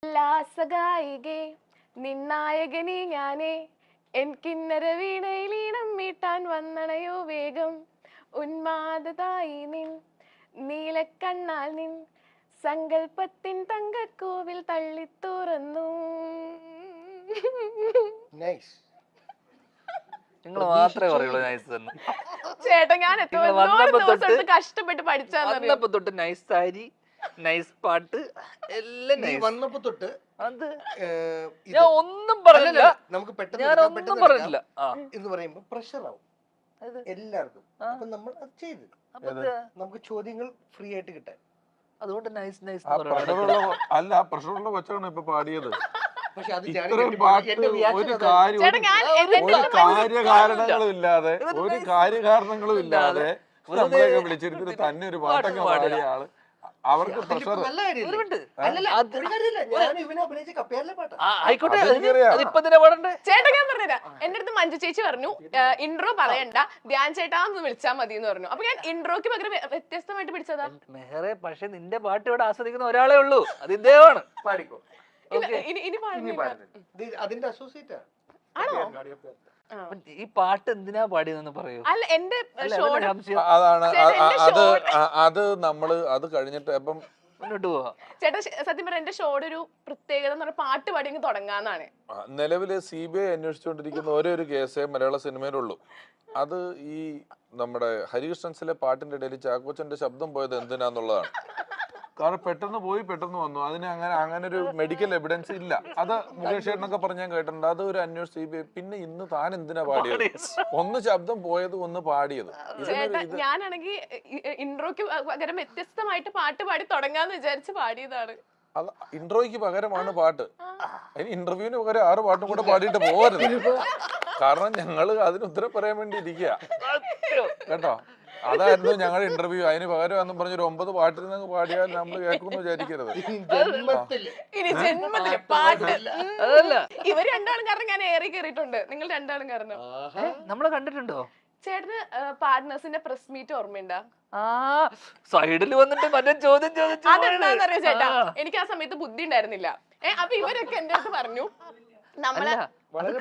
ഉല്ലാസഗായികേ നിന്നായകനീ ഞാനേ എൻ കിന്നര വീണയിലീണം മീട്ടാൻ വന്നണയോ വേഗം ഉന്മാദതായി നിൻ നീലക്കണ്ണാൽ നിൻ സങ്കൽപ്പത്തിൻ തങ്കക്കോവിൽ തള്ളിത്തുറന്നു. നൈസ്. നിങ്ങൾ മാത്രമേ പറയുള്ളൂ നൈസ് എന്ന്. ചേട്ടാ ഞാൻ എത്ര ദിവസം കഷ്ടപ്പെട്ട് വന്നപ്പോ തൊട്ട് നൈസ് സാരി, നൈസ് പാട്ട് എല്ലാം നീ വന്നപ്പോ തൊട്ട് അത് ഞാൻ ഒന്നും പറഞ്ഞില്ല. നമുക്ക് ഞാൻ ഒന്നും പറഞ്ഞില്ല എന്ന് പറയുമ്പോ പ്രഷർ ആവും എല്ലാവർക്കും. അപ്പൊ നമ്മൾ അത് ചെയ്ത് നമുക്ക് ചോദ്യങ്ങൾ ഫ്രീ ആയിട്ട് കിട്ടാൻ. അതുകൊണ്ട് നൈസ് നൈസ് അല്ല, പ്രഷറുള്ള കൊച്ചാണ് ഇപ്പൊ പാടിയത്. പക്ഷെ അത് ഇത്രയും പാട്ട് ഒരു കാര്യകാരണങ്ങളും ഇല്ലാതെ നമ്മളെയൊക്കെ വിളിച്ചിരുന്നിട്ട് തന്നെ ഒരു പാട്ടൊക്കെ പാടിയ ആള്. അവർക്ക് പ്രഷർ ആയിക്കോട്ടെ. ചേട്ടാ ഞാൻ പറഞ്ഞുതരാം. എന്റെ അടുത്ത് മഞ്ജു ചേച്ചി പറഞ്ഞു ഇൻട്രോ പറയണ്ട, ധ്യാൻ ചേട്ടാ എന്ന് വിളിച്ചാൽ മതി എന്ന് പറഞ്ഞു. അപ്പൊ ഞാൻ ഇൻട്രോക്ക് പകരം വ്യത്യസ്തമായിട്ട് പിടിച്ചതാ. മെഹറെ, പക്ഷെ നിന്റെ പാട്ട് ഇവിടെ ആസ്വദിക്കുന്ന ഒരാളെ ഉള്ളൂ, അത് ഇദ്ദേഹമാണ്. പാടിക്കോ. ഇനി അതിന്റെ അസോസിയേറ്റ് ആണോ? ഈ പാട്ട് എന്തിനാ പാടിയതെന്ന് പറയൂ. അല്ല, എന്റെ അതാണ് അത് നമ്മള് അത് കഴിഞ്ഞിട്ട് അപ്പം മുന്നോട്ട് പോവാ. ചേട്ടാ സത്യം പറഞ്ഞ എന്റെ ഷോയുടെ ഒരു പ്രത്യേകത എന്ന് പറഞ്ഞാൽ പാട്ട് പാടി തുടങ്ങാന്നാണ്. നിലവില് CBI അന്വേഷിച്ചുകൊണ്ടിരിക്കുന്ന ഒരേ ഒരു കേസേ മലയാള സിനിമയിലുള്ളൂ. അത് ഈ നമ്മുടെ ഹരികൃഷ്ണൻസിലെ പാട്ടിന്റെ ഇടയിൽ ചാക്കോച്ചന്റെ ശബ്ദം പോയത് എന്തിനാന്നുള്ളതാണ്. കാരണം പെട്ടെന്ന് പോയി പെട്ടെന്ന് വന്നു. അതിന് അങ്ങനെ ഒരു മെഡിക്കൽ എവിഡൻസ് ഇല്ല. അത് മുകേഷ് ചേട്ടനൊക്കെ പറഞ്ഞ് ഞാൻ കേട്ടിട്ടുണ്ട്. അത് ഒരു അന്വേഷണം CBI. പിന്നെ ഇന്ന് താൻ എന്തിനാ പാടിയത്? ഒന്ന് ശബ്ദം പോയത്, ഒന്ന് പാടിയത്. ഞാനാണെങ്കിൽ ഇൻട്രോക്ക് പകരം വ്യത്യസ്തമായിട്ട് പാട്ട് പാടി തുടങ്ങാന്ന് വിചാരിച്ച് പാടിയതാണ്. അത് ഇൻട്രോയ്ക്ക് പകരമാണ് പാട്ട്. അതിന് ഇന്റർവ്യൂവിന് പകരം 6 പാട്ടും കൂടെ പാടിയിട്ട് പോകരുത്. കാരണം ഞങ്ങള് അതിന് ഉത്തരം പറയാൻ വേണ്ടി ഇരിക്കുക കേട്ടോ. അതായിരുന്നു ഞങ്ങളുടെ ഇന്റർവ്യൂ. അതിന് പകരം എന്നും പറഞ്ഞൊരു 9 പാട്ടിരുന്ന് പാടിയാൽ നമ്മൾ കേൾക്കുമെന്ന് വിചാരിക്കരുത്. ഇനി ജന്മത്തില് പാട്ട് ഇവര് രണ്ടാളും കാരണം ഞാൻ ഏറി കയറിയിട്ടുണ്ട്. നിങ്ങൾ രണ്ടാളും കാരണം നമ്മളെ കണ്ടിട്ടുണ്ടോ? ചേട്ടന് പാർട്ട്നേഴ്സിന്റെ പ്രസ് മീറ്റ് ഓർമ്മയുണ്ടാ? സൈഡിൽ വന്നിട്ട് മറ്റേ ചോദ്യം ചോദിച്ചു. അതെന്താന്നറിയോ ചേട്ടാ, എനിക്ക് ആ സമയത്ത് ബുദ്ധി ഉണ്ടായിരുന്നില്ല. അപ്പൊ ഇവരൊക്കെ എന്റെ അടുത്ത് പറഞ്ഞു നമ്മളെ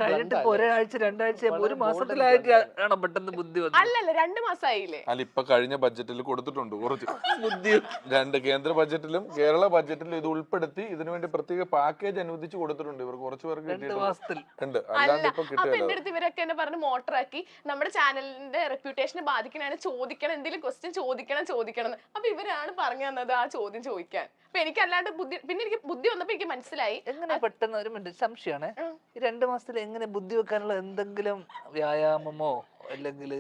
കഴിഞ്ഞിട്ട് ഒരാഴ്ച 2 ആഴ്ച 1 മാസത്തിലായിട്ടാണ് പെട്ടെന്ന് ബുദ്ധി വന്നത്. അല്ലല്ല 2 മാസമായില്ലേ? അല്ല, ഇപ്പൊ കഴിഞ്ഞ ബഡ്ജറ്റിൽ കൊടുത്തിട്ടുണ്ട് കുറച്ച് ബുദ്ധി. 2 കേന്ദ്ര ബഡ്ജറ്റിലും കേരള ബഡ്ജറ്റിലും ഇത് ഉൾപ്പെടുത്തി ഇതിനുവേണ്ടി പ്രത്യേക പാക്കേജ് അനുവദിച്ച് കൊടുത്തിട്ടുണ്ട്. ഇവർ കുറച്ച് പേർക്ക് കിട്ടിയിട്ടുണ്ട്. അല്ലാണ്ട് ഇപ്പൊ കിട്ടില്ല. എന്റെ അടുത്ത് ഇവരൊക്കെ എന്നെ പറഞ്ഞ് മോട്ടറാക്കി നമ്മുടെ ചാനലിന്റെ റെപ്യൂട്ടേഷനെ ബാധിക്കണാണ്, ചോദിക്കണം, എന്തെങ്കിലും ക്വസ്റ്റ്യൻ ചോദിക്കണം. അപ്പൊ ഇവരാണ് പറഞ്ഞു തന്നത് ആ ചോദ്യം ചോദിക്കാൻ. അപ്പൊ എനിക്ക് അല്ലാണ്ട് പിന്നെ എനിക്ക് ബുദ്ധി വന്നപ്പോ എനിക്ക് മനസ്സിലായി. എങ്ങനെ പെട്ടെന്ന് ഒരു മിനിറ്റ് സംശയമാണ്, ഈ 2 മാസത്തിൽ എങ്ങനെ ബുദ്ധി വെക്കാനുള്ള എന്തെങ്കിലും വ്യായാമമോ അല്ലെങ്കിൽ?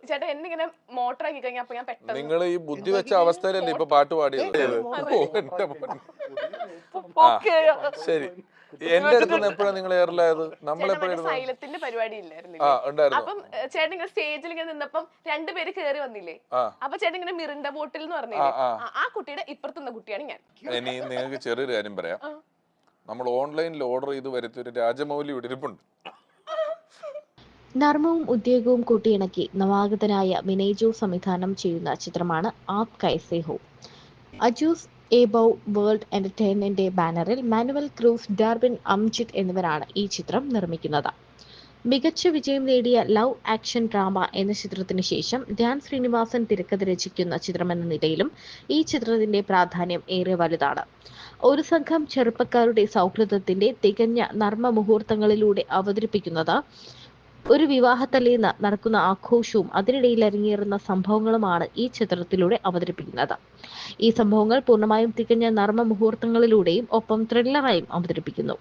ചേട്ടാ എന്നിങ്ങനെ മോട്ടറാക്കി കഴിഞ്ഞാൽ അപ്പൊ ഞാൻ പെട്ടെന്ന്. നിങ്ങൾ ഈ ബുദ്ധി വെച്ച അവസ്ഥയിലല്ലേ ഇപ്പൊ പാട്ട് പാടിയത്? ശരി, എന്റെ അടുത്ത് എപ്പോഴാണ് നിങ്ങൾ എയറിലായത്? നമ്മളെപ്പോഴും സൈലത്തിന്റെ പരിപാടി ഇല്ലായിരുന്നില്ല. അപ്പം ചേട്ടൻ ഇങ്ങനെ സ്റ്റേജിൽ ഇങ്ങനെ നിന്നപ്പം 2 പേര് കേറി വന്നില്ലേ? അപ്പൊ ചേട്ടൻ ഇങ്ങനെ മിറിണ്ട ബോട്ടിൽ എന്ന് പറഞ്ഞില്ലേ, ആ കുട്ടിയുടെ ഇപ്പുറത്തുന്ന കുട്ടിയാണ് ഞാൻ. ഇനി നിങ്ങൾക്ക് ചെറിയൊരു കാര്യം പറയാം. നമ്മൾ ഓൺലൈനിൽ ഓർഡർ ചെയ്ത് വരുത്തിയ ഒരു രാജമൗലി ഇടിരിപ്പുണ്ട്. നർമ്മവും ഉദ്യോഗവും കൂട്ടിയിണക്കി നവാഗതനായ വിനയ് ജോസ് സംവിധാനം ചെയ്യുന്ന ചിത്രമാണ് ആപ് കൈസേ ഹോ. അജൂസ് എബൌ വേൾഡ് എന്റർടൈൻമെന്റിന്റെ ബാനറിൽ മാനുവൽ ക്രൂസ്, ഡാർവിൻ അംജിത് എന്നിവരാണ് ഈ ചിത്രം നിർമ്മിക്കുന്നത്. മികച്ച വിജയം നേടിയ ലവ് ആക്ഷൻ ഡ്രാമ എന്ന ചിത്രത്തിന് ശേഷം ധ്യാൻ ശ്രീനിവാസൻ തിരക്കഥ രചിക്കുന്ന ചിത്രമെന്ന നിലയിലും ഈ ചിത്രത്തിന്റെ പ്രാധാന്യം ഏറെ വലുതാണ്. ഒരു സംഘം ചെറുപ്പക്കാരുടെ സൗഹൃദത്തിന്റെ തികഞ്ഞ നർമ്മ മുഹൂർത്തങ്ങളിലൂടെ അവതരിപ്പിക്കുന്നത് ഒരു വിവാഹത്തലേന്ന് നടക്കുന്ന ആഘോഷവും അതിനിടയിൽ അരങ്ങേറുന്ന സംഭവങ്ങളുമാണ് ഈ ചിത്രത്തിലൂടെ അവതരിപ്പിക്കുന്നത്. ഈ സംഭവങ്ങൾ പൂർണ്ണമായും തികഞ്ഞ നർമ്മ മുഹൂർത്തങ്ങളിലൂടെയും ഒപ്പം ത്രില്ലറായും അവതരിപ്പിക്കുന്നു.